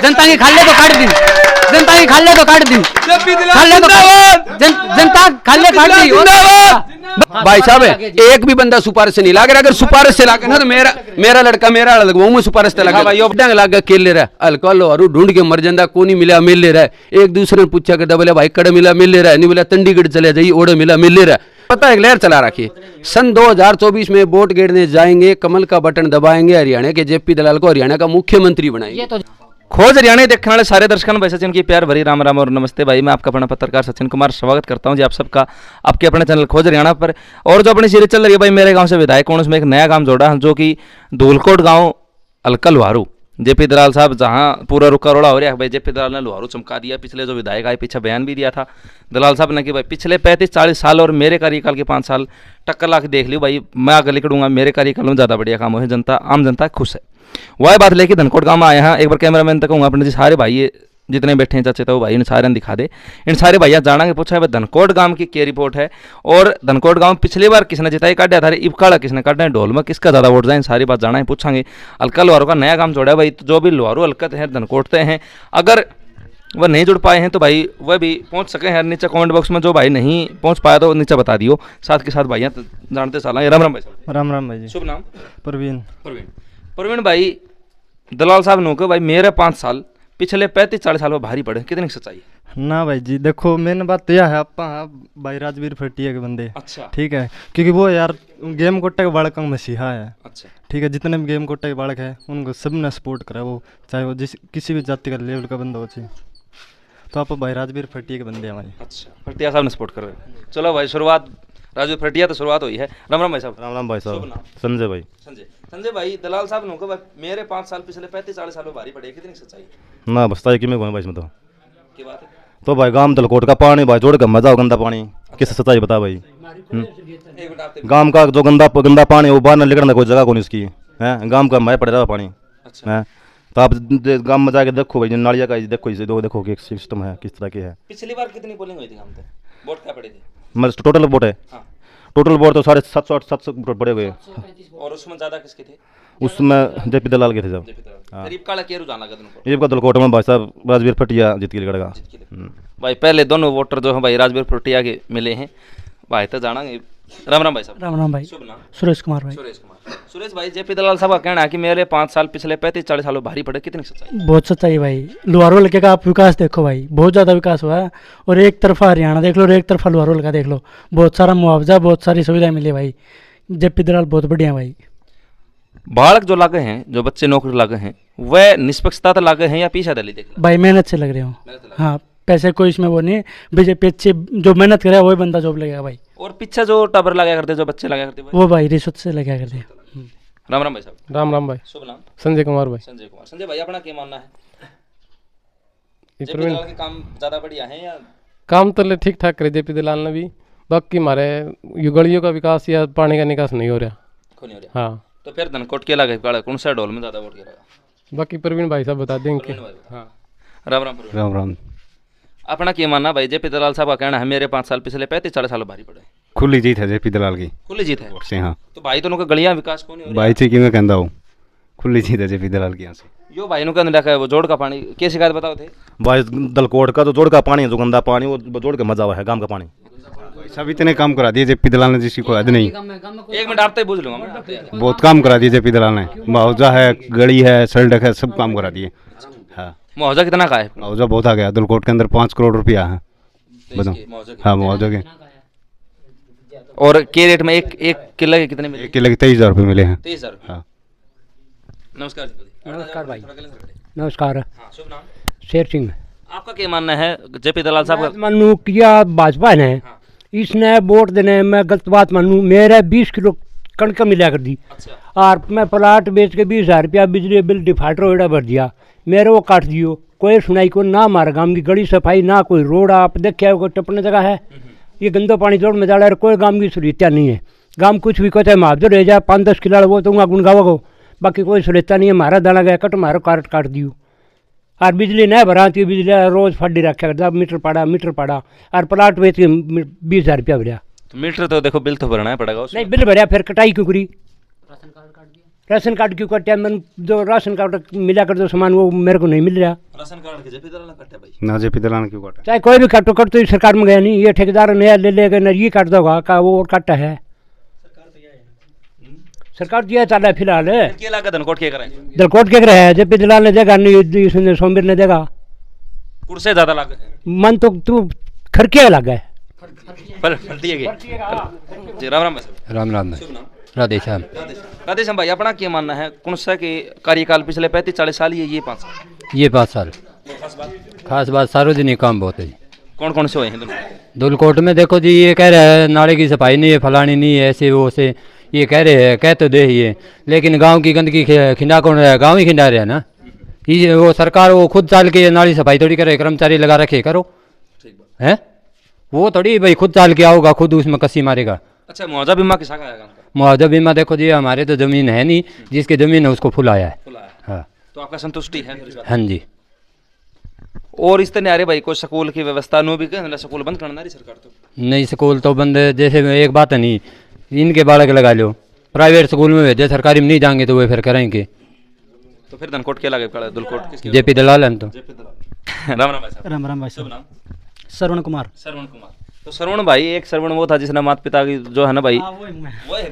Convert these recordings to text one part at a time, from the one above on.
जनता की खाले तो काट दी, जनता की खाले तो काट दी, खाले तो जनता खाले काट दी। भाई साहब एक भी बंदा सिफारिश से नहीं लागे, अगर सिफारिश से लागे ना तो मेरा लड़का मेरा लगवाऊं मैं सिफारिश से लगा भाई डंग लागे केले रहा अल्कोहल और ढूंढ के मर जाता को नहीं मिला मिल ले रहा है। एक दूसरे ने पूछा कि बोले भाई कड़े मिला मिल ले रहा है, नहीं बोला चंडीगढ़ चले जाइए ओढ़े मिला मिल ले रहा है। पता है लहर चला रखी है। सन 2024 में वोट गिरने जाएंगे, कमल का बटन दबाएंगे, हरियाणा के जेपी दलाल को हरियाणा का मुख्यमंत्री बनाएंगे। खोज हरियाणा देखने वाले सारे दर्शकों भाई सचिन की प्यार भरी राम राम और नमस्ते भाई। मैं आपका अपना पत्रकार सचिन कुमार स्वागत करता हूं जी आप सबका आपके अपने चैनल खोज हरियाणा पर। और जो अपनी सीरीज चल रही है भाई मेरे गांव से विधायक कौन, उसमें एक नया गांव जोड़ा जो कि धूलकोट गांव अलका लुहारू। जेपी दलाल साहब जहां पूरा रुका रोड़ा हो रहा है भाई, जेपी दलाल ने लुहारू चमका दिया। पिछले जो विधायक आए पीछे बयान भी दिया था दलाल साहब ने कि भाई पिछले 35-40 साल और मेरे कार्यकाल के 5 साल टक्कर ला के देख लियो भाई, मैं आगे निकलूंगा, मेरे कार्यकाल में ज़्यादा बढ़िया काम हो है, जनता आम जनता खुश है। वह बात लेके धनकोट गांव में आए हैं। एक बार कैमरामैन तक कहूँगा अपने जी सारे भाई जितने बैठे हैं चाचे तो भाई इन सारे दिखा दे, इन सारे भैया जाना के पूछा है भाई धनकोट गांव की क्या रिपोर्ट है और धनकोट गांव पिछली बार किसने जिताई काटा था, इबकाड़ा किसने काटा है, ढोल में किसका ज़्यादा वोट जाए, सारी बात जाना है पूछांगे। अलका लुहारू का नया काम जोड़ा है भाई, तो जो भी लुहारू हलकत है धनकोटते हैं अगर वह नहीं जुड़ पाए हैं तो भाई वह भी पहुंच सके हैं। नीचे कमेंट बॉक्स में जो भाई नहीं पहुंच पाया तो नीचे बता दियो। साथ के साथ भाइयाँ जानते साल राम राम भाई साहब। राम राम भाई जी। शुभ नाम? प्रवीण भाई दलाल साहब नो के भाई मेरे 5 साल पिछले 35-40 साल में भारी पड़े, कितनी सच्चाई है? ना भाई जी देखो मेन बात तो यह है आप भाई राजवीर फटिया के बंदे। अच्छा ठीक है, क्योंकि वो यार गेम कोट्टा के बालक मसीहा है। अच्छा ठीक है, जितने भी गेम कोट्टा के बालक है उनको सब ने सपोर्ट करा, वो चाहे वो जिस किसी भी जाति का लेवल का बंदा हो चाहिए, तो आप भाई राजवीर फटिया के बंदे हमारे। अच्छा फटिया साहब ने सपोर्ट कर रहे हैं। चलो भाई शुरुआत राजवीर फटिया तो शुरुआत हुई है। राम राम भाई साहब। राम राम भाई साहब। संजय भाई। संजय भाई दलाल साहब नो भाई मेरे 5 साल पिछले 35-40 साल में भारी पड़े, कितनी सच्चाई है? ना बस्ता कि मैं भाई इसमें तो की बात है तो भाई गांव दलकोट का पानी भाई जोड़ के मजा हो, गंदा पानी किस सच्चाई बता भाई। गांव का जो गंदा पानी वो बाहर न निकलने कोई जगह को नहीं उसकी है, गांव का मैं पड़ रहा पानी है। तो आप गांव में जाके देखो भाई नालिया का देखो, इसे देखो कि सिस्टम है किस तरह की है। पिछली बार कितनी पोलिंग हुई थी गांव पे, वोट क्या पड़े थे? मतलब टोटल वोट है, टोटल वोट तो 750-800 वोट पड़े हुए। और उसमें ज्यादा किसके थे? उसमें जेपी दलाल के थे सब। करीब काला क्या रुझान लगा तुमको? ये का दलकोट में भाई साहब राजवीर फटिया जीत के लड़ेगा भाई। पहले दोनों वोटर जो है भाई राजवीर फटिया के मिले हैं भाई, तो जानांगे। राम राम भाई साहब। राम राम भाई। शुभ नाम? सुरेश कुमार भाई। सुरेश भाई जेपी दलाल साहब का कहना है कि मेरे 5 साल पिछले 35-40 सालों भारी पड़े, कितनी सच्चाई? बहुत सच्चाई भाई। लुहारू हल्के का आप विकास देखो भाई, बहुत ज़्यादा विकास हुआ है। और एक तरफा हरियाणा देख लो और एक तरफा लुहारू हल्का देख लो, बहुत सारा मुआवजा बहुत सारी सुविधाएं मिली भाई। जेपी दलाल बहुत बढ़िया भाई। बालक जो लागे हैं, जो बच्चे नौकरी लागे हैं, वह निष्पक्षता तो लागे हैं या पीछा दली देख भाई? मेहनत से लग रहे हो। हाँ पैसे कोई इसमें वो नहीं, बीजेपी अच्छे जो मेहनत करे वही बंदा जॉब लगेगा भाई। और पीछे जो टबर लगा करते जो बच्चे लगा करते वो भाई रिश्वत से लगा करते। राम राम भाई साहब। राम राम भाई। शुभ नाम? संजय कुमार भाई। संजय कुमार। संजय भाई अपना क्या मानना है, जेपी दलाल के काम ज्यादा बढ़िया है या? काम तो ठीक ठाक करे जेपी दलाल ने भी, बाकी हमारे गलियों का विकास या पानी का निकास नहीं हो रहा। हाँ तो फिर धनकोट के लगे कौन सा ढोल में ज्यादा वोट गिरा? बाकी प्रवीण भाई साहब बता देंगे। हाँ राम राम। राम राम। अपना क्या मानना भाई? जेपी दलाल साहब का कहना है मेरे 5 साल पिछले 35-40 साल भारी पड़े, खुली जीत है जेपी दलाल की। खुली जीत है से? हाँ तो भाई दोनों का गलियां विकास कौन है भाई थी कि मैं कहता हूँ खुली जीत है जेपी दलाल की यहाँ से। यो भाई नु कहने लगा है वो जोड़ का पानी क्या शिकायत बताओ थे भाई? दलकोट का जो जोड़ का पानी है, जो गंदा पानी वो जोड़ के मजा हुआ है, गांव का पानी सब इतने काम करा दिए जेपी दलाल ने जिसकी कोई हद नहीं। 1 मिनट आपसे पूछ लूंगा मैं। बहुत काम करा दिए जेपी दलाल ने, मुआवजा है, गली है, सड़क है, सब काम करा दिए। हाँ मुआवजा कितना का है? मुआवजा बहुत आ गया, दलकोट के अंदर 5 करोड़ रुपया है बताओ। हाँ मुआवजा के। और के रेट में एक किले के कितने मिले? 1 किले के 23,000 रुपये मिले हैं। 23,000। हाँ नमस्कार। नमस्कार भाई। नमस्कार। शुभ नाम? शेर सिंह। आपका क्या मानना है जेपी दलाल साहब का? मानू किया भाजपा ने इसने वोट देने मैं गलत बात मानू, मेरे 20 किलो कणक मिला कर दी। अच्छा। और मैं प्लाट बेच के 20,000 रुपया बिजली बिल डिफाल्टर वेड़ा भर दिया, मेरे वो काट दियो, कोई सुनाई को ना, हमारे गांव की गली सफाई ना, कोई रोड आप देखिए कोई टपने जगह है, ये गंदो पानी जोड़ में जा रहा है, कोई गांव की सुविधा नहीं है। गांव कुछ भी कहते हैं मुआवजा रह जाए 5-10 किलो वो तो गुण गावा को, बाकी कोई सुविधा नहीं है। हमारा दाना गया कट मारो काट दियो। और बिजली नहीं भरा तो बिजली रोज फटी रखा करता, मीटर पड़ा और प्लाट बेच के 20,000 रुपया भरा। तो मीटर तो देखो बिल तो भरना पड़ेगा उसमें। नहीं बिल भरा, फिर कटाई क्यों करी? राशन कार्ड क्यों कटा? मैंने जो राशन कार्ड मिला कर दो सामान वो मेरे को नहीं मिल रहा। राशन कार्ड के जेपी दलाल काटे भाई ना जेपी दलाल क्यों काटा? चाहे कोई भी काटो कट तो सरकार में गया नहीं, ये ठेकेदार नया ले लेगा ना, ये काट दोगा का वो काटा है सरकार दिया चल रहा है फिलहाल। क्या लागत धनकोट के कराए दलकोट के रहे जेपी दलाल ने देगा नहीं, इसने सोमवीर ने देगा, कुड़ से ज्यादा लागत है मन तो तू खर्चे लग गए। पर फलती है जी। राम राम भाई। राम राम शुभ नाम? राधे श्याम। राधेश्याम भाई, अपना क्या मानना है, कौन सा के कार्यकाल पिछले 35-40 साल ये 5 साल? ये 5 साल खास बात सार्वजनिक काम बहुत है जी। कौन कौन से हुए हैं दोनों? धुलकोट में देखो जी, ये कह रहे हैं नाले की सफाई नहीं है, फलानी नहीं है, ऐसे वो से ये कह रहे हैं, कह तो दे ही है, लेकिन गांव की गंदगी खिंडा कौन रहा है? गाँव ही खिंडा रहा है ना। ये वो सरकार वो खुद चाल के नाली सफाई थोड़ी करे, कर्मचारी लगा रखे करो है, वो थोड़ी भाई खुद चाल के आओगा खुद उसमें कसी मारेगा। अच्छा, मुआवजा बीमा किसा का आएगा? मुआवजा बीमा देखो जी, हमारे तो जमीन है नहीं, जिसकी जमीन है उसको फुल आया है। हाँ तो आपका संतुष्टि है? हाँ जी। और इस तरह आ रहे भाई कोई स्कूल की व्यवस्था नो भी कहना, स्कूल बंद करना रही सरकार तो नहीं, स्कूल तो बंद है, जैसे एक बात है नहीं, इनके बालक लगा लो प्राइवेट स्कूल में भेजे, सरकारी में नहीं जाएंगे तो वे फिर करेंगे। तो फिर धनकोट के लगे पड़ा, दुलकोट किसके? जेपी दलाल है तो। राम राम भाई साहब। राम राम भाई शुभ साहब। नाम? श्रवण कुमार। श्रवण कुमार। तो श्रवण भाई, एक श्रवण वो था जिसने माता पिता की जो है ना भाई, वो है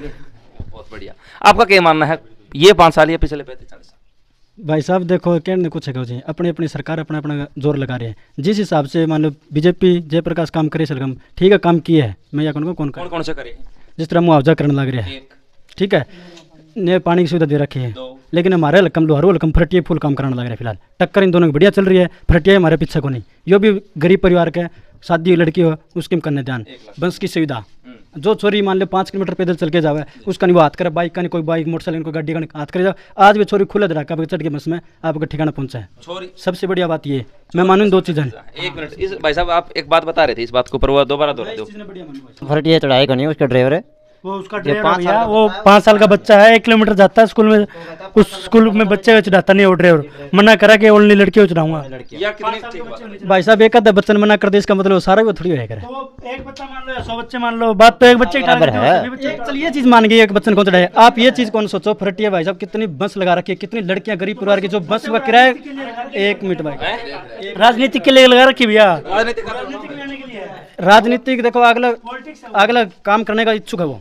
बहुत बढ़िया। आपका क्या मानना है, ये 5 साल या पिछले 35-40 साल? भाई साहब देखो कहने कुछ है जी, अपनी अपनी सरकार अपना अपना जोर लगा रही है। जिस हिसाब से मान लो बीजेपी जयप्रकाश काम करे सलगम ठीक है, काम किए है, मैं या कौन कौन कौन से करे? जिस तरह मुआवजा करने लग रहे हैं, ठीक है, ने पानी की सुविधा दे रखी है, लेकिन हमारे हलकम लोहारू हलकम फरटिया फुल काम कराने लग रहे हैं फिलहाल। टक्कर इन दोनों की बढ़िया चल रही है, फरटिया हमारे पीछे को नहीं, यो भी गरीब परिवार के शादी हुई लड़की हो उसके करने ध्यान, बस की सुविधा। जो छोरी मान लो 5 किलोमीटर पैदल चल के जावे, उसका नहीं वो हाथ करे, बाइक का नहीं, कोई बाइक मोटरसाइकिल कोई गाड़ी का हाथ करे जाओ, आज भी छोरी खुला धड़ाका चढ़ के बस में आपका ठिकाना पहुंचा है। सबसे बढ़िया बात ये मैं मानूँ 2 चीज़ें। एक मिनट, इस भाई साहब आप एक बात बता रहे थे, इस बात को ऊपर दोबारा दोहरा दो। फरटिया चढ़ाई करनी है, उसका ड्राइवर है वो उसका ड्राइवर भैया, वो 5 साल का बच्चा है, 1 किलोमीटर जाता है स्कूल में, उस स्कूल में बच्चे चढ़ाता नहीं वो ड्राइवर, मना करा के ओनली लड़कियों चढ़ाऊंगा। भाई साहब एक आधा बच्चा मना कर दे, इसका मतलब सारा वो थोड़ी है। एक बच्चा मान लो या 100 बच्चे मान लो, बात तो एक बच्चे की है। चल ये चीज मान गई, एक बच्चन को चढ़ाए, आप ये चीज कौन सोचो। फरटिया भाई साहब कितनी बस लगा रखी है, कितनी लड़कियां गरीब परिवार की जो बस का किराया, 1 मिनट भाई, राजनीतिक के लिए लगा रखी भैया, राजनीतिक देखो अगला काम करने का इच्छुक है वो,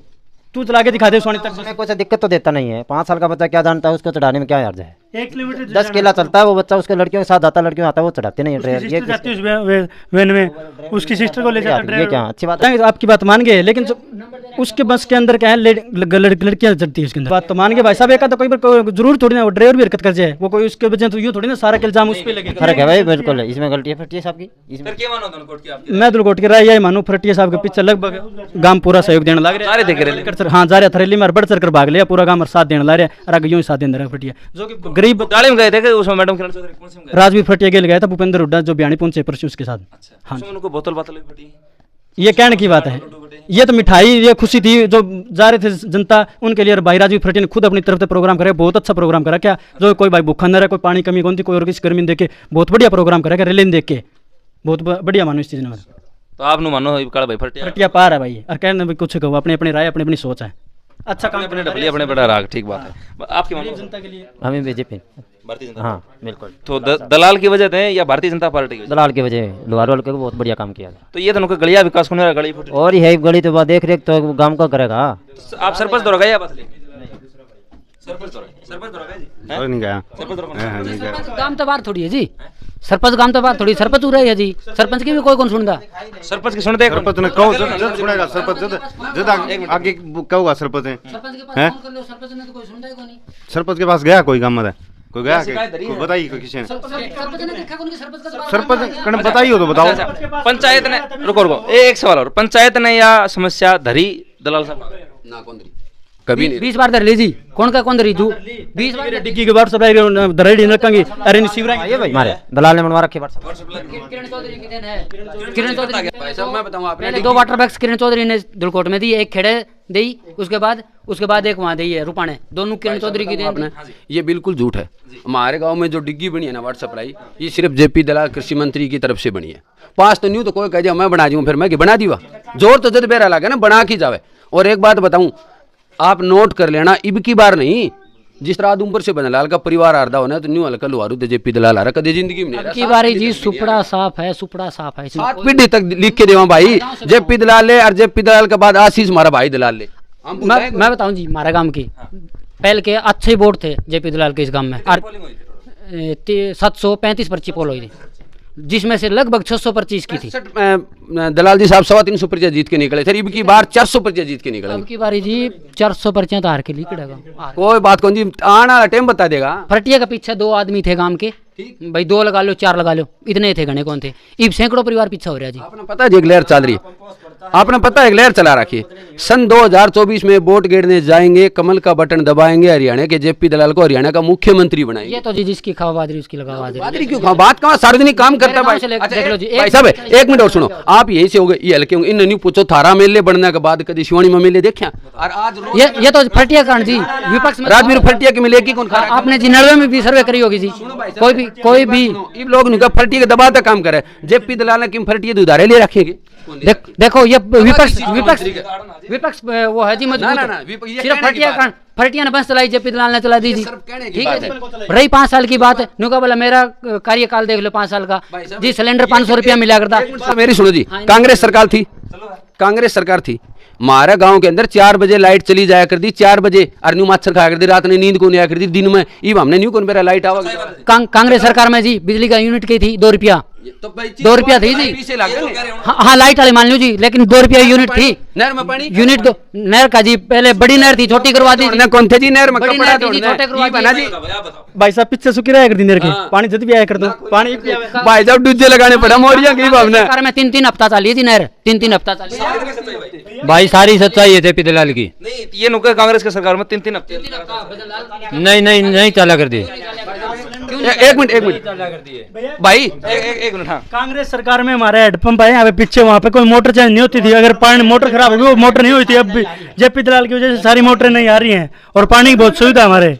तू चला के दिखा दे सोनी तक। उसमें कोई दिक्कत तो देता नहीं है, 5 साल का बच्चा क्या जानता है, उसको चढ़ाने में क्या अर्ज है। 1 किलोमीटर 10 किला चलता है वो बच्चा, उसके लड़कियों के साथ आता है, लड़कियों आता है वो चढ़ाते नहीं है ड्राइवर। ये जाती है उस वैन में, उसकी सिस्टर को ले जाता है ये क्या अच्छी बात है? आपकी बात मान गए, लेकिन जो उसके बस के अंदर क्या है, लड़कियां चढ़ती है उसके अंदर, बात तो मान गए भाई साहब। एक तो कोई बार जरूर थोड़ी ना वो ड्राइवर भी हरकत कर जाए, वो कोई उसके वजह तो यूँ थोड़ी ना सारा के इल्जाम उस पर लगे। फर्क है भाई, बिल्कुल इसमें गलती है फरटिया साहब की। मैं दुलकोट के राय यही मानू, फरटिया साहब के पीछे लगभग गांव पूरा सहयोग देने लग रहा है। हाँ जा रहा थरेली में बढ़ चढ़ कर भाग लिया, पूरा गांव साथ देने लग रहा है, और आगे यूं ही साथ देने रहा फरटिया, जो कि गरीब डाले में गए थे उसमें मैडम किरण चौधरी कौन से में गए? राजवीर फरटिया के गया था, भूपेंद्र हुड्डा जो बयानी पहुंचे परसों उसके साथ। हाँ, उनको बोतल बातल फटी, ये कहने की बात है, ये तो मिठाई ये खुशी थी जो जा रहे थे जनता उनके लिए। भाई राजवीर फरटिया ने खुद अपनी तरफ से प्रोग्राम करे, बहुत अच्छा प्रोग्राम करा क्या, जो कोई भाई भूखा न रहा, कोई पानी कमी कौन थी, कोई और किसी गर्मी देख के बहुत बढ़िया प्रोग्राम करा क्या, रेलिन देख के बहुत बढ़िया मानो इस चीज में। तो आप मानो भाई फरटिया पार है भाई, और कहने भी कुछ कहो, अपनी अपनी राय अपनी अपनी सोच है, अच्छा काम अपने डबली अपने बड़ा राग, ठीक बात है। आपकी मानो जनता के लिए हमें बीजेपी, भारतीय जनता, हाँ बिल्कुल। तो दलाल की वजह से या भारतीय जनता पार्टी की वजह? दलाल की वजह, लोहारू हल्के को बहुत बढ़िया काम किया था। तो ये दोनों का गलिया विकास होने गली फुट, और ये गली तो बात देख रेख तो गांव का करेगा। आप सरपंच दौरा गए या बस सरपंच दौरा गए जी? नहीं गया, सरपंच दौरा काम तो बार थोड़ी है जी, सरपंच काम तो बार थोड़ी, सरपंच उड़ा है जी, सरपंच की भी कोई कौन सुनता, सरपंच की सुनते सरपंच ने कहो जब सुनेगा, सरपंच जब आगे कहोगा सरपंच है, सरपंच ने तो कोई सुनता ही नहीं, सरपंच के पास गया कोई काम में कोई गया कोई बताइए कोई किसी ने सरपंच कने बताइए हो तो बताओ। पंचायत ने रुको एक सवाल और, पंचायत ने या समस्या धरी दलाल साहब ना कौन धरी कभी नहीं, 20 बार धर ली जी, कौन का कौन धरी तू 20 बार डिग्गी के बार सब दरड़ी रखेंगे, अरे नहीं शिवराज ये भाई मारे दलाल ने बनवा रखे। किरण चौधरी की देन है, किरण चौधरी भाई साहब मैं बताऊं, आपने पहले 2 वाटर बैग्स किरण चौधरी ने दुलकोट में दी, एक खेड़े दी, उसके बाद एक वहाँ दी है रूपाणे, दोनों किरण चौधरी की देन। ये बिल्कुल झूठ है। हमारे गांव में जो डिग्गी बनी है ना वाटर सप्लाई, ये सिर्फ जेपी दलाल कृषि मंत्री की तरफ से बनी है। 5 तो न्यू तो कोई कह जाए मैं बना दूँ, फिर मैं बना दीवा, जोर तो जद बेरा लगे ना बना की जावे। और एक बात बताऊं, आप नोट कर लेना, इब की बार नहीं, जिस तरह उधमपुर से बनलाल का परिवार आरदा होना तो न्यू हल्का लुहारू तो जेपी दलाल आ रहा कदे जिंदगी में नहीं की बारी जी सुपड़ा साफ है, सुपड़ा साफ है। 7 पीढ़ी तक लिख के देवा भाई, जेपी दलाल ले और जेपी दलाल के बाद आशीष हमारा भाई दलाल ले। मैं बताऊं जी हमारे गांव की पहले के अच्छे वोट थे जेपी दलाल के इस गांव में, और 735 पर्ची पोल हुई थी, जिसमें से लगभग 625 की थी। दलाल जी साहब 325 पर्चियां जीत के निकले थे, अब की बार 400 पर्चियां जीत के निकले। अब की बारी जी 400 पर्चियां तो हार के निकलेगा। कोई बात कौन जी, आने वाला टाइम बता देगा। फटिया के पीछे 2 आदमी थे गांव के, भाई 2 लगा लो 4 लगा लो, इतने थे घने कौन थे, इब सैकड़ों परिवार पीछे हो रहा जी। आपने पता है एक लहर चल रही है, आपने पता है एक लहर चला रखी है। सन 2024 में वोट गिरने जाएंगे, कमल का बटन दबाएंगे, हरियाणा के जेपी दलाल को हरियाणा का मुख्यमंत्री बनाएंगे। ये तो जी जिसकी खावा बादरी उसकी लगा बादरी क्यों खाओ, बात कहाँ सार्वजनिक काम करता है भाई। भाई साहब एक मिनट और सुनो, आप यही से हो गए, ये हल्के होंगे, इन नहीं पूछो थारा मेले बनने के बाद कभी शिवानी में मेले देखा, और आज ये तो फटिया कांड जी विपक्ष में राजवीर फटिया के मिले की कौन खा, आपने जी 90 में भी सर्वे करी होगी जी, कोई भी इन लोग उनका फटिया के दबाव काम करे, जेपी दलाल ने किम फटिया उधारे ले रखेंगे। देखो ये विपक्ष वो है जी मजबूत, सिर्फ फटिया ने बस चलाई, जेपी दलाल ने चला दी जी, ठीक है। रही 5 साल की बात, नुका बोला मेरा कार्यकाल देख लो 5 साल का जी, सिलेंडर 500 रुपया मिला करता। मेरी सुनो जी, कांग्रेस सरकार थी, कांग्रेस सरकार थी, हमारे गांव के अंदर 4 बजे लाइट चली जाया कर दी, 4 बजे और न्यू मच्छर खाया कर दी, रात में नींद को नहीं आया कर दी, दिन में इब हमने न्यू कौन मेरा लाइट आवा। कांग्रेस सरकार में जी बिजली का यूनिट की थी 2 रुपया, 2 रुपया थी जी, हाँ लाइट वाले मान लो जी, लेकिन 2 रुपया यूनिट थी। नहर में पानी यूनिट दो नहर का जी, पहले बड़ी नहर थी, छोटी करवा दी। कौन थे जी नहर में, बड़ी नहर थी जी, छोटे करवा दी। भाई साहब पीछे सुखी रहा कर दी नहर के, पानी जब भी आया कर दो पानी। भाई साहब डूजे लगाने पड़ा मोरिया की भावना में 3-3 हफ्ता चली जी नहर, 3-3 हफ्ता चली भाई, सारी सच्चाई है जेपी दलाल की। नहीं ये नुका कांग्रेस की सरकार में 3-3 हफ्ते नहीं चला कर दी। एक मिनट भाई, एक मिनट। हाँ, कांग्रेस सरकार में हमारे हेडपंप आए यहाँ पे पीछे, वहाँ पे कोई मोटर चेंज नहीं होती थी, अगर पानी मोटर खराब होगी वो मोटर नहीं हुई थी। अब भी जेपी दलाल की वजह से सारी मोटरें नहीं आ रही हैं, और पानी की बहुत सुविधा हमारे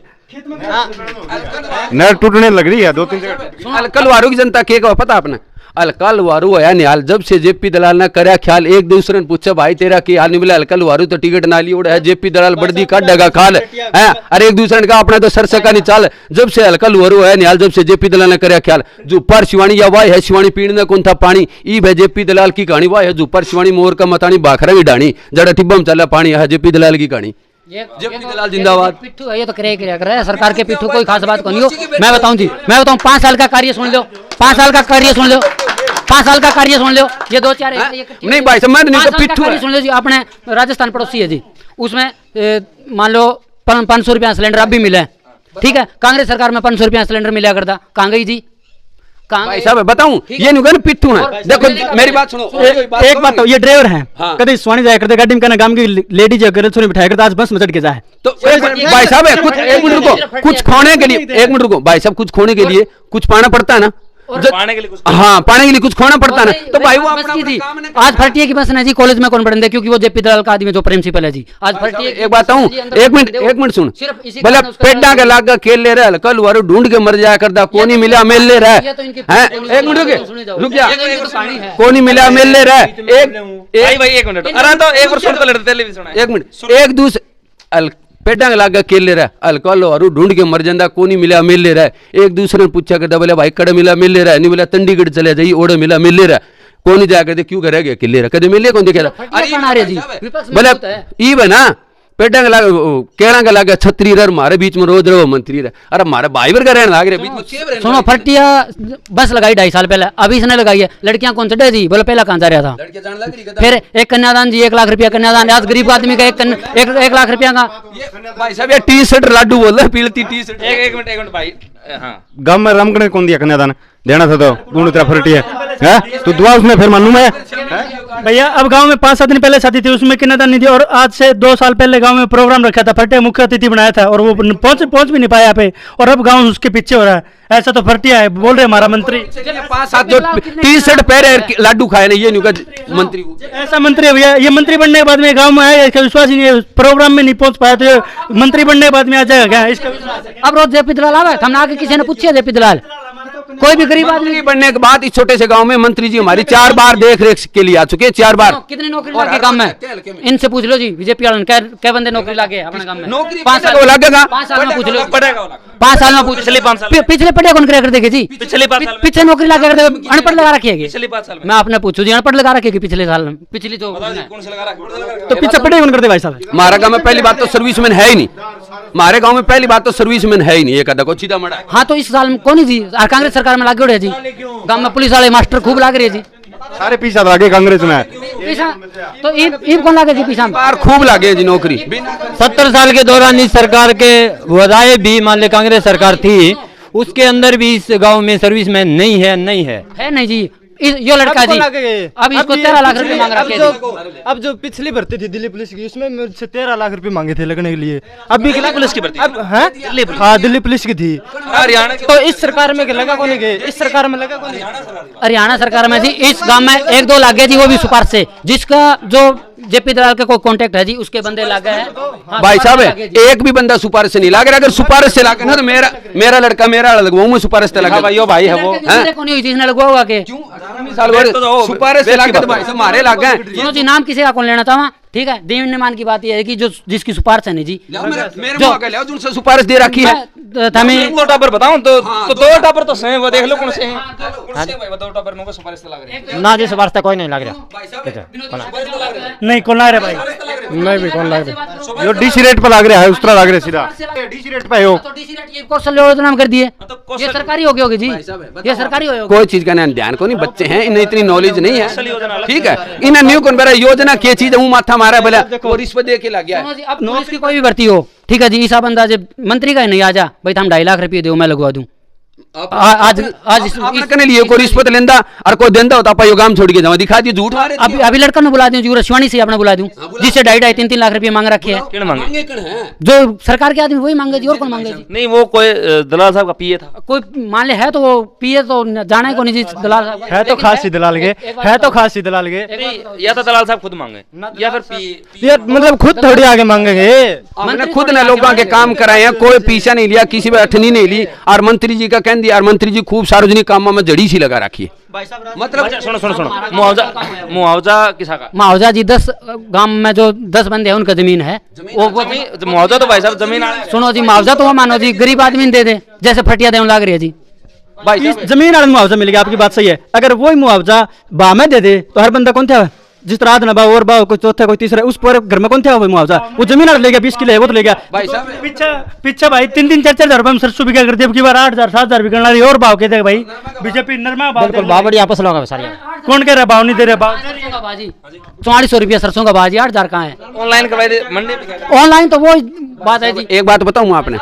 नहर टूटने लग रही है 2-3 जगह। कल वारू की जनता के पता आपने, अलकल वारू है निहाल, जब से जेपी दलाल ने करया ख्याल, एक दूसरे ने पूछा भाई तेरा की हाल नहीं मिला, अलकल वारू तो टिकट ना ली उड़ा है, जेपी दलाल बड़ी का डगा खाल है, अरे एक दूसरे ने कहा अपना तो सरसे का नहीं चाल। जब से अलकल वारू है निहाल, जब से जेपी दलाल ने करया ख्याल, जो पर शिवानी या वाह है शिवानी पीड़ने कौन था पानी, ईब है जेपी दलाल की कहानी, वाह है जो पर शिवानी मोर का मतानी बाखरा की डाणी जड़ा टिब्बम चला पानी है जेपी दलाल की कहानी। जेपी दलाल जिंदाबाद। पिट्ठू है ये तो क्या कर रहा है सरकार के पिट्ठू, कोई खास बात नहीं हो। मैं बताऊं जी, 5 साल का कार्य सुन लो, 5 साल का कार्य सुन लो, 5 साल का कार्य सुन लो, ये 2-4 नहीं भाई समझ नहीं, पिट्ठू सुन लो जी। अपने राजस्थान पड़ोसी है जी, उसमें मान लो 500 रुपया सिलेंडर अब भी मिले, ठीक है। कांग्रेस सरकार में 500 रुपया सिलेंडर मिला करता, कहाँ गई जी? भाई साहब बताऊं, ये नहीं पिट्ठू है। देखो मेरी बात सुनो, एक बात तो ये ड्राइवर हैं, कभी स्वानी जाया करते गाड़ी में, कहना गांव की लेडीज अगर सोने बिठाया करता, आज बस में चढ़ के जाए। तो भाई साहब कुछ एक मिनट रुको, कुछ खोने के लिए एक मिनट रुको भाई साहब, कुछ खोने के लिए कुछ पाना पड़ता है ना, पाने के लिए कुछ, हाँ पाने के लिए कुछ खोना पड़ता है ना, तो भाई वो अपना थी। आज फटिया की बस ना जी, कॉलेज में कौन पढ़ते, क्योंकि वो जेपी दलाल का आदमी जो प्रिंसिपल है जी। आज फटिया एक बात हूँ, एक मिनट सुन, बोले पेड़ा के लाग खेल ले रहा है, कल वारू ढूंढ के मर जाया करता, को नहीं मिला मिल ले रहा है। एक मिनट रुक जा, को नहीं मिला मिल ले रहा है। एक मिनट, अरे तो एक बार सुन तो लेते भी सुना, एक मिनट, एक दूसरे पेटा के लाग खेल ले रहा है, अलकल और ढूंढ के मर जाता, को नहीं मिला मिल ले रहा है। एक दूसरे ने पूछा करता, बोले भाई कड़े मिला मिल ले रहा है, नहीं मिला चंडीगढ़ चले जाइए, ओढ़े मिला मिल ले रहा है, को नहीं जाया करते, क्यों करे गया किले रहा, कदे मिले कौन दिखेगा, बोले ई बना पेटा के लाग केड़ा के लाग छतरी रह, हमारे बीच में रोज रहो मंत्री रह, अरे हमारे भाई बर का रहने लाग रहे बीच में। सुनो फटिया बस लगाई 2.5 साल पहले, अभी इसने लगाई है। लड़कियां कौन चढ़े जी, बोले पहला कहां जा रहा था, फिर एक कन्यादान जी, 1 लाख रुपया कन्यादान, आज गरीब आदमी का 1 लाख रुपया का। भाई साहब ये टी-शर्ट लाडू बोल रहे, पीलती टी-शर्ट। एक मिनट भाई, हाँ गांव में रामगढ़ कौन दिया कन्यादान देना था, तो पूर्ण तरह फरटी है, तो दुआ उसमें फिर मानू मैं भैया। अब गांव में 5-7 दिन पहले शादी थी, उसमें कन्यादान नहीं थी, और आज से 2 साल पहले गांव में प्रोग्राम रखा था, फटे मुख्य अतिथि बनाया था, और वो पहुंच भी नहीं पाया पे, और अब गांव उसके पीछे हो रहा है। ऐसा तो फटिया है, बोल रहे हमारा मंत्री 5-7 जो टी-शर्ट पहने लाडू खाए नहीं, ये नहीं मंत्री, ऐसा मंत्री है भैया। ये मंत्री बनने के बाद में गांव में आया, इसका विश्वास ही नहीं है, प्रोग्राम में नहीं पहुंच पाया, तो ये मंत्री बनने के बाद में आ जाएगा क्या इसका? अब रोज जेपी दलाल आवे, हमने आगे किसी ने पूछे जेपी दलाल कोई भी गरीब आदमी मंत्री बनने के बाद इस छोटे से गांव में मंत्री जी हमारी 4 बार देख रेख के लिए आ चुके हैं, 4 बार। कितनी नौकरी लगे काम में? इनसे पूछ लो जी, बीजेपी वाले क्या बंदे नौकरी लगे अपने काम में? नौकरी 5 साल वो लगेगा। 5 साल में पूछ लो, पड़ेगा 5 साल में पूछ पिछले 5 साल पिछले पढ़े कौन कर देखे जी? पिछले 5 साल पीछे नौकरी लगा कर अनपढ़ लगा रखी है पिछले 5 साल में मैं आपने पूछू जी, अनपढ़ लगा रखी है पिछले साल में? पिछली तो कौन से लगा रहा तो पीछे पढ़े कौन करते भाई साहब? हमारा गांव में पहली बात तो सर्विसमैन है ही नहीं, हमारे गांव में पहली बात तो सर्विसमैन है ही नहीं, एक देखो सीधा मड़ा। हाँ तो इस साल में कौन ही जी कांग्रेस सरकार में लागे जी, गांव में पुलिस वाले मास्टर खूब लाग रहे जी। सारे पीछा लागे कांग्रेस में। पीछा तो ईब कौन लागे जी पीछा? बार खूब लागे जी नौकरी। 70 साल के दौरान इस सरकार के वज़ाइफ भी मान ले कांग्रेस सरकार थी, उसके अंदर भी इस गांव में सर्विसमैन नहीं है नहीं जी। यो लड़का जी अब इसको 13 लाख रुपए मांग रखे हैं। अब जो पिछली भर्ती थी दिल्ली पुलिस की, उसमें मुझसे 13 लाख रुपए मांगे थे लगने के लिए। अभी दिल्ली पुलिस की भर्ती? अब हाँ दिल्ली पुलिस की थी। हरियाणा तो इस सरकार में लगा कौन गए? इस सरकार में लगा कौन? हरियाणा सरकार में जी इस गांव में 1-2 लाग गए जी, वो भी सुपार से, जिसका जो जेपी दलाल का कोई कांटेक्ट है जी, उसके बंदे लाग गए हैं। हाँ, भाई साहब लाग गए जी। एक भी बंदा सुपारिश से नहीं लाग रहा, अगर सुपारिश से लागे ना तो मेरा लड़का मेरा लगवाऊं मैं सुपारिश से लगा। भाई भाई है वो किसी को नहीं हुई थी, इसने लगवा हुआ के सुपारिश से लागे तो भाई साहब हमारे लागे। सुनो जी, नाम किसी का कौन लेना था? ठीक है, दीन की बात यह है कि जो जिसकी सिफारिश है नहीं जी, मेरे मुंह आगे ले आओ जिनसे सुपारिश दे रखी है। मैं 2 टापर बताऊं तो 2 टापर तो सही, वो देख लो कौन से हैं। भाई बताओ टापर में को सुपारिश से लग रही है ना जी, सिफारिश कोई नहीं लग रहा। नहीं कौन लग रहा भाई? मैं भी कौन लग रहा यो डीसी रेट पर लग रहा है, उस तरह लग रहा है सीधा डीसी रेट पे हो। तो डीसी रेट ये कौशल योजना में कर दिए, ये सरकारी हो गई होगी जी, ये सरकारी होगी। कोई चीज का ध्यान को नहीं, बच्चे हैं इन्हें इतनी नॉलेज नहीं है। ठीक है, इन्हें न्यू कौन बेरा योजना की चीज है, माथा मारा बोला वो रिश्वत दे के लग गया। अब पुलिस की कोई भी भर्ती हो, ठीक है जी, इस अंदाजे मंत्री का ही नहीं आ जा भाई, हम 2.5 लाख रुपये दो मैं लगवा दूं। आज आपने लिए कोई रिश्वत लेंदा और कोई देंदा होता यो काम छोड़ के जाओ, दिखा दियो झूठ मारे। अभी लड़का ने बुला दूं, शिवानी से आपने बुला दूं, जिससे 2.5-3 लाख रुपये मांग रखे हैं। मांगे जो सरकार के आदमी वही मांगे जी, और कौन मांगे जी? नहीं वो कोई दलाल साहब का पीए था, कोई मान ले है तो वो पीए तो जाने को नहीं जी दलाल साहब है तो खासी दलाल के, है तो खासी दलाल के, या तो दलाल साहब खुद मांगे या फिर पीए, ये मतलब खुद थोड़ी आगे मांगेंगे। हमने खुद ने लोगों के काम कराए हैं, कोई पीछा नहीं लिया, किसी पे अठनी नहीं ली। और मंत्री जी का कह दिया, और मंत्री जी खूब सार्वजनिक कामों में जड़ी सी लगा रखी है। मतलब सुनो मुआवजा किसा का? मुआवजा जी 10 गांव में जो 10 बंदे हैं उनका जमीन है, वो मुआवजा तो भाई साहब जमीन सुनो जी, मुआवजा तो वो मानो जी गरीब आदमी दे दे, जैसे फटिया देने लाग रही है जी। भाई जमीन वाला मुआवजा मिलेगा, आपकी बात सही है। अगर वही मुआवजा बा में दे दे तो हर बंदा कौन था? जिस तरह आधना बाव और बाव कोई चौथा कोई तीसरा, उस पर घर में कौन था वो मुआवजा? वो जमीन वाला ले गया, 20 किलो है वो तो ले गया। भाई साहब पीछे भाई 3-4 हजार रुपए में सरसों बिका करते, की बार 8,000-7,000 बिकने रही और भाव कहते भाई बीजेपी नरमा भाव। बिल्कुल बाबड़ी आपस लोग सारी। कौन कह रहा भाव नहीं दे रहा? भाव 4400 रुपया सरसों का भाजी, 8,000 कहाँ है? ऑनलाइन करवाई दे मंडी में, ऑनलाइन तो वो बात है जी। एक बात बताऊं आपने,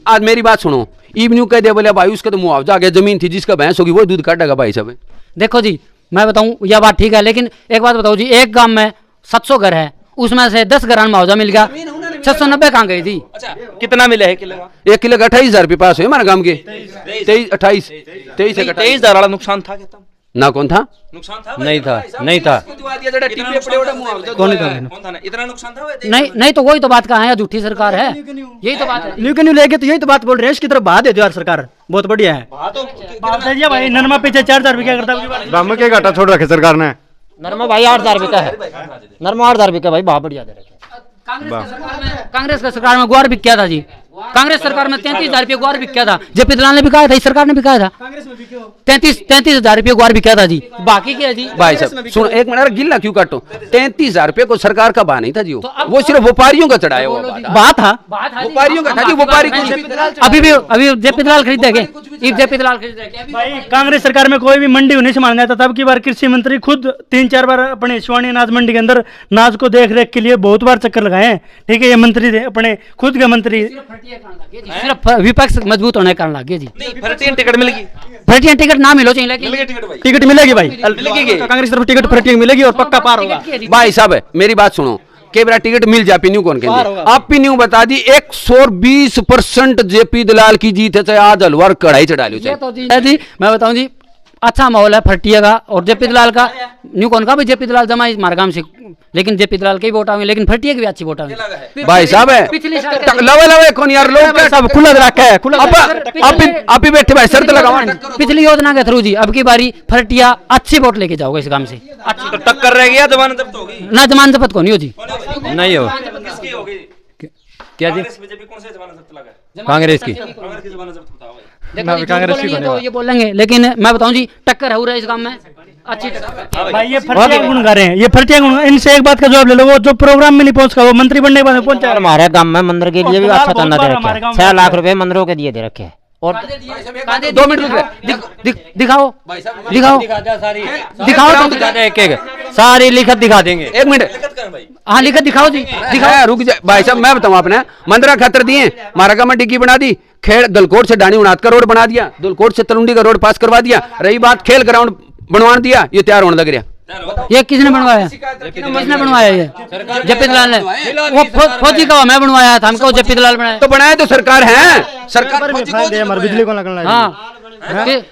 आज मेरी बात सुनो, ईब न्यू कह दिया बोले भाई उसका तो मुआवजा आ गया, जमीन थी जिसका भैंस होगी वो दूध काटेगा। भाई साहब देखो जी, मैं बताऊं यह बात ठीक है, लेकिन एक बात बताओ जी, एक गांव में 700 घर है, उसमें से 10 घर मुआवजा मिल गया, 690 कहाँ गई थी? अच्छा कितना मिले है किलो? 1 किलो का 28,000 रुपये पास हुए हमारे गांव के। 23,000 वाला नुकसान था क्या? ना कौन था? नुकसान था? नहीं था। इतना नुकसान था? नहीं तो वही तो बात कहाँ है, झूठी सरकार है, यही तो बात है। लेकिन लेके तो यही तो बात बोल रहे हैं, इसकी तरफ बात दे दो यार, सरकार बहुत बढ़िया है। भाई नरमा पीछे 4,000 क्या करता है? दाम के घाटा छोड़ रखे सरकार ने। नरमा भाई 8,000 बिका है, नरमा 8,000 बिका भाई, बहुत बढ़िया दे रखे। कांग्रेस का सरकार में ग्वार बिक गया था जी, कांग्रेस सरकार में 33,000 रुपये ग्वार बिक गया था, जेपी दलाल ने बिकाया था, इस सरकार ने बिकाया था 33,000 रुपये ग्वार बिका था जी। बाकी क्या है जी? भाई साहब सुनो एक मिनट, गिल्ला क्यों काटो? 33,000 रुपये को सरकार का बा नहीं था जी, वो सिर्फ व्यापारियों का चढ़ाया हुआ बात था, व्यापारियों का था जी। व्यापारी अभी जेपी दलाल खरीदेंगे, जेपी दलाल खरीदेंगे। भाई कांग्रेस सरकार में कोई भी मंडी नहीं संभालना था, तब की बार कृषि मंत्री खुद 3-4 बार अपने शिवानी अनाज मंडी के अंदर नाज को देख रेख के लिए बहुत बार चक्कर लगाए हैं। ठीक है, ये मंत्री थे अपने खुद के मंत्री, सिर्फ विपक्ष मजबूत होने के कारण लगे जी। फरटियन टिकट मिलेगी, फरटियन टिकट ना मिलो चाहिए, टिकट मिलेगी भाई, कांग्रेस तरफ टिकट फरटियन मिलेगी और पक्का पार होगा। भाई साहब मेरी बात सुनो, केबरा टिकट मिल जा पीन्यू कौन कहते? आप पीन्यू बता दी 120% जेपी दलाल की जीत है, चाहे आज हलवार कढ़ाई चढ़ा लो चाहे जी। मैं बताऊं जी, अच्छा माहौल है फरटिया का और जेपी दलाल का। न्यू कौन का भी जेपी दलाल जमा हमारे गांव से, लेकिन जेपी दलाल के वोट आएंगे, लेकिन फरटिया की भी अच्छी वोट आएंगे। भाई साहब है पिछली साल लवे लवे कौन यार लोग सब खुला रखा है, आप भी बैठे भाई शर्त लगाओ। पिछली योजना के थ्रू जी अब की बारी फरटिया अच्छी वोट लेके जाओगे इस गांव से। तो टक्कर रहेगी या जमानत जब्त होगी? ना जमानत जब्त को नहीं हो जी, नहीं हो। किसकी होगी? क्या जी? बीजेपी कौन से जमानत जब्त लगा है? कांग्रेस की। कांग्रेस की जमानत जब्त बताओ भाई। कांग्रेस की तो ये बोलेंगे, लेकिन मैं बताऊं जी टक्कर हो रहा है इस गांव में अच्छी टक्कर। भाई ये फरटिया गुण गा रहे हैं, ये फरटिया गुण। इनसे एक बात का जवाब ले लो, वो जो प्रोग्राम में नहीं पहुंचा वो मंत्री बनने के बाद पहुंचा। हमारे गांव में मंदिर के लिए भी अच्छा चंदा दे रखे हैं, 6 लाख रुपए मंदिरों के दिए दे रखे हैं। और 2 मिनट दिखाओ दिखाओ दिखाओ एक सारी लिखत दिखा देंगे। 1 मिनट हाँ लिखत दिखाओ जी, दिखाओ। रुक जाए भाई साहब, मैं बताऊं आपने मंदिरा खातर दिए, मारागा में डिग्गी बना दी, खेल दलकोट से डानी उनाद का रोड बना दिया, दलकोट से तलुंडी का रोड पास करवा दिया। रही बात खेल ग्राउंड बनवा दिया, ये तैयार होने लग रहा। ये किसने बनवाया? किसने बनवाया? ये जेपी दलाल ने। वो फौजी का मैं बनवाया था, हमको जेपी दलाल बनाया। तो बनाया तो सरकार है, सरकार बिजली को लगना। हाँ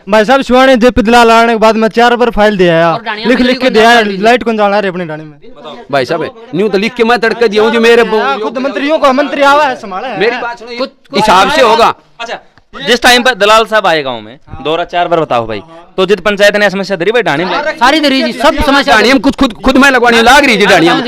भाई साहब शिवानी जेपी दलाल आने के बाद में 4 बार फाइल दिया, लिख के दिया, लाइट कौन जाना है अपनी डाणी में। भाई साहब न्यू तो लिख के मैं तड़के दिया हूँ जी, मेरे खुद मंत्रियों को मंत्री आवा है संभाला है। मेरी बात सुनो, हिसाब से होगा। अच्छा जिस टाइम पर दलाल साहब आए गांव में 2 और 4 बार बताओ भाई, तो जित पंचायत ने समस्या धरी भाई डाणी में सारी धरी जी, सब समस्या डाणियम खुद मैं लगवानी लाग रही जी डाणियम।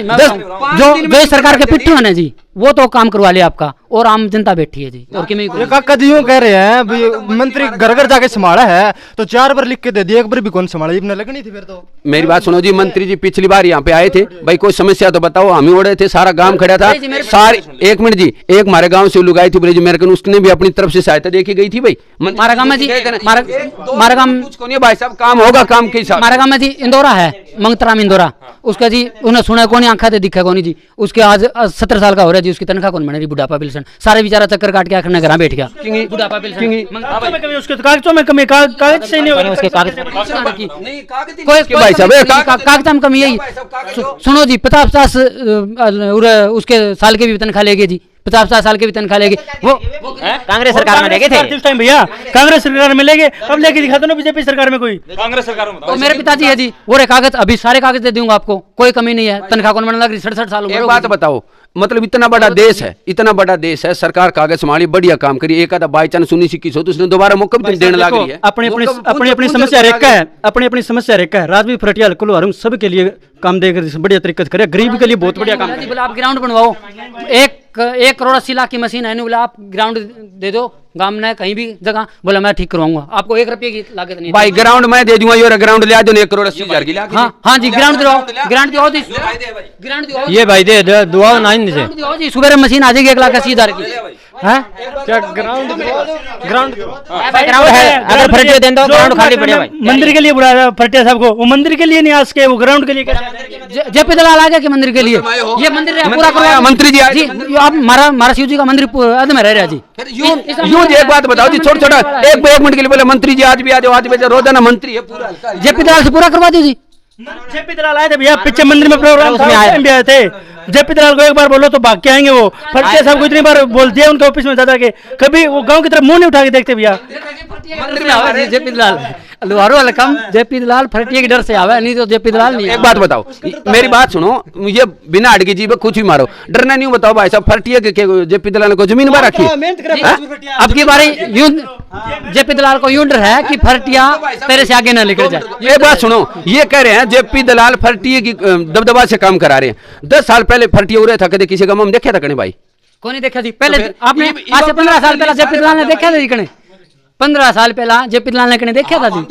जो सरकार के पिट्ठू है ना जी, वो तो काम करवा लिया आपका, और आम जनता बैठी है जी। और ये काका जी यूं कह रहे हैं मंत्री घर घर जाके संभाला है, तो 4 बार लिख के दे दिया, 1 बार भी कौन संभाला? इतने लगनी थी फिर तो। मेरी बात सुनो जी, मंत्री जी पिछली बार यहाँ पे आए थे, भाई कोई समस्या तो बताओ। हम ही ओढ़े थे, सारा गांव खड़ा था सारे। 1 मिनट जी, एक हमारे गांव से लोग आई थी ब्रिज मेरे, उसने भी अपनी तरफ से सहायता देखी गई थी। भाई हमारा गांव में जी, हमारा गांव कुछ भाई साहब काम होगा, काम के हिसाब। हमारा गांव में जी इंदौरा है, मंगतराम इंदौरा, उसका जी उन्हें सुना कौन आंखा दे दिखा कौन जी। उसके आज 17 साल का हो रहा है जी, उसकी तनख्वाह कौन बने रही? बुढ़ापा पेंशन सारे बेचारा चक्कर काट के आखिर घर बैठ गया। बुढ़ापा पेंशन उसके कागजों में कमी, कागज से नहीं हो उसके कागज भाई साहब, कागज में कमी यही। सुनो जी 50-50 उसके साल के भी तनख्वाह लेगी जी, 50-50 साल के भी तनख्वाह लेगी। वो कांग्रेस सरकार में लेके थे उस टाइम भैया, कांग्रेस सरकार में लेके, अब लेके दिखा दो ना बीजेपी सरकार में कोई। कांग्रेस सरकार में तो मेरे पिताजी है जी, वो रे कागज अभी सारे कागज दे दूंगा आपको, कोई कमी नहीं है। तनख्वाह कौन बनने लग रही? 67 साल। एक बात बताओ, मतलब इतना बड़ा देश है, इतना बड़ा देश है, सरकार कागज संभाली, बढ़िया काम करी। एक आधा बाई चांस 19-21 हो तो उसने दोबारा मौका भी देने लग रही है। अपनी समस्या रेखा है, अपनी समस्या रेखा है। राजवी फरटिया कुलवारुम सब के लिए काम देकर बढ़िया तरीके से करे, गरीब के लिए बहुत बढ़िया काम। बोला आप ग्राउंड बनवाओ, 1 करोड़ 80 लाख की मशीन है, नहीं बोला आप ग्राउंड दे दो गांव में कहीं भी जगह, बोला मैं ठीक करवाऊंगा, आपको 1 रुपये की लागत नहीं। भाई ग्राउंड मैं दे दूंगा, ये ग्राउंड ले आ जाओ 1 करोड़ 80 हजार की। हाँ जी ग्राउंड दिलाओ, ग्राउंड दिलाओ जी, ये भाई दे दुआ नहीं से जी। सुबह मशीन आ जाएगी 1,80,000 की। क्या ग्राउंड है? अगर फरटिया दे दो ग्राउंड खाली पड़े भाई। मंदिर के लिए बुलाया फरटिया साहब को, वो मंदिर के लिए नहीं आज के, वो ग्राउंड के लिए। जेपी दलाल आ गया कि मंदिर के लिए? ये मंदिर पूरा करवाया मंत्री जी जी। आप मारा शिव जी का मंदिर अध में रह रहा जी। यूं एक बात बताओ जी, छोटा 1 मिनट के लिए बोले मंत्री जी आज भी आ जाओ, आज भी रोजाना मंत्री है पूरा। जेपी दलाल से पूरा करवा दीजिए। जेपी दलाल आए थे भैया, पीछे मंदिर में प्रोग्राम था, आए थे। जेपी दलाल को एक बार बोलो तो भाग के आएंगे वो। फरटिया साहब को इतनी बार बोल दिया उनके ऑफिस में जाकर के, कभी वो गांव की तरफ मुंह नहीं उठा के देखते भैया। जेपी दलाल लोहारो अलकम, जेपी दलाल फरटिया के डर से आवे, नहीं तो जेपी दलाल नहीं। एक बात बताओ, मेरी बात सुनो, ये बिना अड़की जी पे कुछ भी मारो, डरना नहीं। बताओ भाई साहब, फरटिया के जेपी दलाल ने को जमीन पर रखी। अब की बारी यूं जेपी दलाल को यूं डर है कि फरटिया तेरे से आगे ना निकल जाए। ये बात सुनो, ये कह रहे हैं जेपी दलाल फरटिया की दबदबा से काम करा रहे हैं। 10 साल पहले फरटिया उड़े था, कभी किसी का हम देखा था कने भाई? कौन नहीं देखा जी? पहले आपने आज से 15 साल पहले जेपी दलाल ने देखा था जी कने? 15 साल पहला जेपी दलाल ने कने देखा था जी?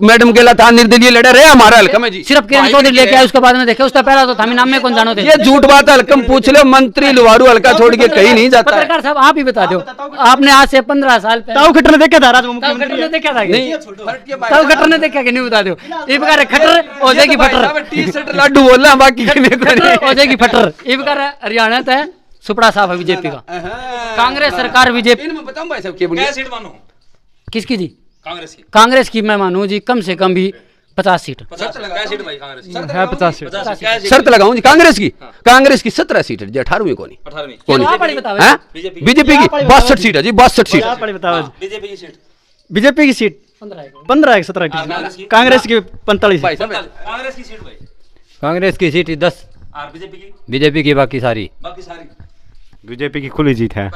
मैडम गेला था निर्दलीय लड़े रहे हमारा हल्का में जी। सिर्फ किरण चौधरी लेके आए, उसके बाद में देखे, उसका पहला तो थामी नाम में कौन जानो थे। ये झूठ बात है, हल्कम पूछ ले, मंत्री लुवारू हल्का छोड़ के कहीं नहीं जाता। पत्रकार साहब आप ही बता दो, आपने आज से 15 साल पहले ताऊ खट्टर ने देखा था, ने देखा था नहीं? ताऊ खट्टर ने देखा कि नहीं बता दो। ये प्रकार खट्टर हो जाएगी फटर, टी-शर्ट लड्डू बोलना बाकी हो जाएगी फटर। ये प्रकार हरियाणा तय सुपड़ा साहब है बीजेपी का, कांग्रेस सरकार बीजेपी। बताऊं भाई साहब क्या सीट मानो किसकी जी? कांग्रेस की मैं मानूं जी कम से कम भी 50 सीट। 50 सीट भाई कांग्रेस की है 50 सीट। शर्त लगाऊं जी कांग्रेस की 17 सीट है जी, 18वीं कोनी 18वीं बीजेपी की 62 सीट है जी, 62 सीट। बीजेपी की सीट बीजेपी की सीट 15 है 17 की कांग्रेस की 45 है। कांग्रेस की सीट भाई, कांग्रेस की सीट 10, और बीजेपी की बाकी सारी। बीजेपी की खुली जीत है।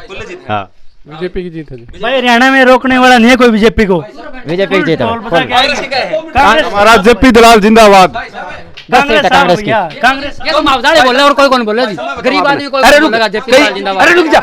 हाँ बीजेपी की जीत है जी। भाई हरियाणा में रोकने वाला नहीं है कोई बीजेपी को। बीजेपी की जीत है। हमारा जेपी दलाल जिंदाबाद। कांग्रेस की। कांग्रेस ये तो मावदाड़े बोल रहे हैं और कोई कौन बोल रहा है जी? गरीब आदमी कोई अरे बोल रुक, रहा है, जेपी दलाल जिंदाबाद। अरे रुक जा।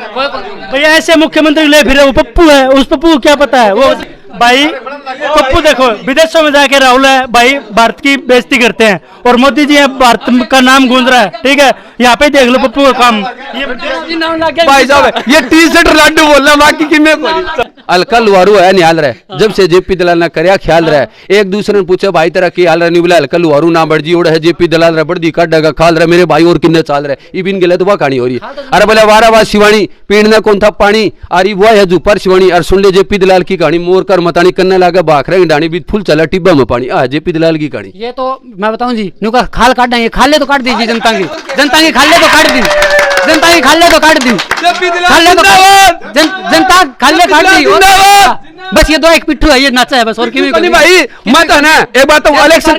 भैया ऐसे मुख्यमंत्री ले फिर वो पप्पू है, उस पप्पू को क्या पता है वो भाई। पप्पू देखो विदेशों में जाके राहुल है भाई भारत की बेइज्जती करते हैं और मोदी जी भारत का नाम गूंज रहा है, ठीक है। यहाँ पे देख लो पप्पू का काम। ये नाम लग गया भाई साहब ये टी-शर्ट लाडू बोल रहा बाकी की मैं कोई अलका लुहारू है निहाल रहा जब से जेपी दलाल ना करया ख्याल रहा एक दूसरे ने पूछा भाई तेरा की हाल रहा नहीं बोला अलका लुहारू ना बढ़ जी ओढ़ है जेपी दलाल रहा बढ़ काटेगा खाल रहा मेरे भाई और किन्ने चाल रहा इबिन गले तो वह कहानी हो रही अरे बोले वारावास शिवानी पीड़ना कौन था पानी अरे वो है जुपर शिवानी और सुन ले जेपी दलाल की कहानी मोर कर मतानी करने लगा बाखरा डाणी भी फुल चला टिब्बा में पानी जेपी दलाल की कहानी। ये तो मैं बताऊं जी नुका खाल काट देंगे, खाले तो काट दीजिए जनता की खाले तो काट दी, जनता की खाले तो काट दी, खाले तो जनता खाले काट दी। बस ये दो एक पिट्ठू है ये नाचा है बस और क्यों नहीं भाई मत है ना एक बात इलेक्शन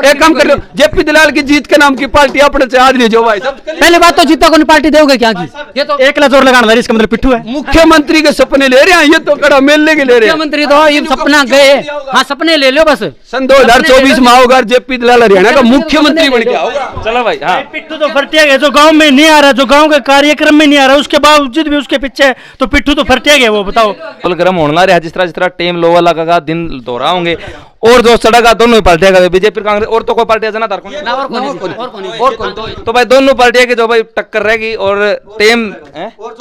एक काम कर लो जेपी दलाल की जीत के नाम की पार्टी अपने से आज ले जाओ भाई साहब। पहले बात तो जीता को पार्टी दोगे क्या की? ये तो एक जोर लगाना इसका मतलब पिट्ठू है। मुख्यमंत्री के सपने ले रहे हैं ये तो कड़ा मेलने के ले रहे हैं। मुख्यमंत्री तो ये सपना गए, हाँ सपने ले लो बस। सन 2024 में होगा जेपी दलाल हरियाणा का मुख्यमंत्री बन गया होगा। चलो भाई। हाँ पिट्ठू तो फरटिया गया जो गांव में नहीं आ रहा, जो गांव के कार्यक्रम में नहीं आ रहा, उसके बावजूद भी उसके पीछे तो पिट्ठू तो फरटिया गया। वो बताओ फुल गर्म होना रहा जिस तरह टेम लोवा लगा दिन दोहरा होंगे और जो सड़का दोनों पार्टियां का बीजेपी कांग्रेस और तो कोई पार्टी जना तो भाई दोनों पार्टियां की जो भाई टक्कर रहेगी और टेम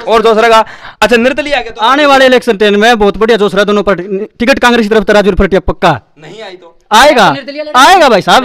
और जो सड़का। अच्छा निर्दलीय आ गया तो आने वाले इलेक्शन टेन में बहुत बढ़िया जोश रहा दोनों पार्टी टिकट कांग्रेस की तरफ राजूर फरटिया पक्का नहीं आई तो आएगा आएगा भाई साहब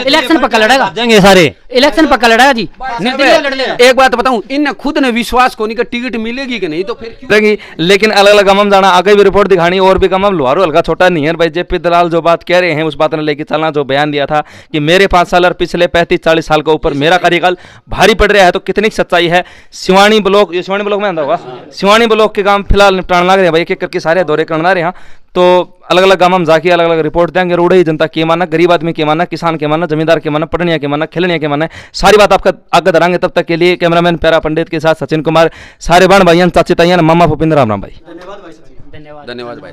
इलेक्शन पक्का लड़ेगा, जाएंगे सारे इलेक्शन पक्का लड़ेगा जी। निर्दलीय लड़ लेगा। एक बात बताऊं इन खुद ने विश्वास को नहीं कि टिकट मिलेगी कि नहीं तो फिर क्यों रहेगी। लेकिन अलग अलग हम जाना आगे भी रिपोर्ट दिखानी और भी कम हम लोहारू हल्का छोटा नहीं है भाई। जेपी दलाल जो बात कह रहे हैं उस बात ने लेके चलना, जो बयान दिया था कि मेरे 5 साल और पिछले 35-40 साल के ऊपर मेरा कार्यकाल भारी पड़ रहा है तो कितनी सच्चाई है। सिवानी ब्लॉक ये सिवानी ब्लॉक में आंदा होगा, सिवानी ब्लॉक के काम फिलहाल निपटाने लग रहे हैं भाई, एक एक करके सारे दौरे करना रहे हैं। तो अलग अलग गांव हम जाके अलग अलग रिपोर्ट देंगे। रोडे जनता के मानना, गरीब आदमी के मानना, किसान के मानना, जमींदार के मानना, पटनिया के मानना, खिलनिया के मानना, सारी बात आपका आगे धरांगे। तब तक के लिए कैमरामैन प्यारा पंडित के साथ सचिन कुमार, सारे बाण भाइयान चाची ताइयान, मामा भूपिंद्र राम राम भाई। धन्यवाद भाई।